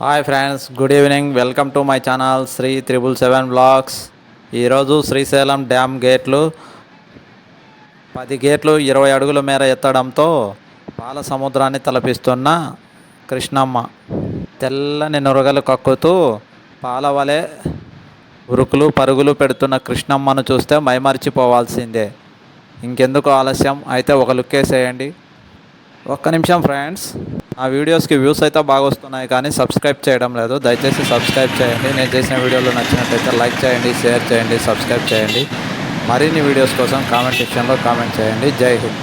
Hi friends, good evening. Welcome to my channel Sri 777 vlogs. ఈరోజు Srisailam dam గేట్లు 10 గేట్లు 20 అడుగుల మేర ఎత్తడంతో పాల సముద్రాన్ని తలపిస్తున్న కృష్ణమ్మ తెల్లని నురగలు కక్కుతూ పాల వలె ఉరుకులు పరుగులు పెడుతున్న కృష్ణమ్మను చూస్తే మైమరిచిపోవాల్సిందే. ఇంకెందుకు ఆలస్యం, అయితే ఒక లుక్ వేసేయండి. ఒక్క నిమిషం ఫ్రెండ్స్, ఆ వీడియోస్కి వ్యూస్ అయితే బాగా వస్తున్నాయి కానీ సబ్స్క్రైబ్ చేయడం లేదు. దయచేసి సబ్స్క్రైబ్ చేయండి. నేను చేసిన వీడియోలు నచ్చినట్లయితే లైక్ చేయండి, షేర్ చేయండి, సబ్స్క్రైబ్ చేయండి. మరిన్ని వీడియోస్ కోసం కామెంట్ సెక్షన్లో కామెంట్ చేయండి. జై హింద్.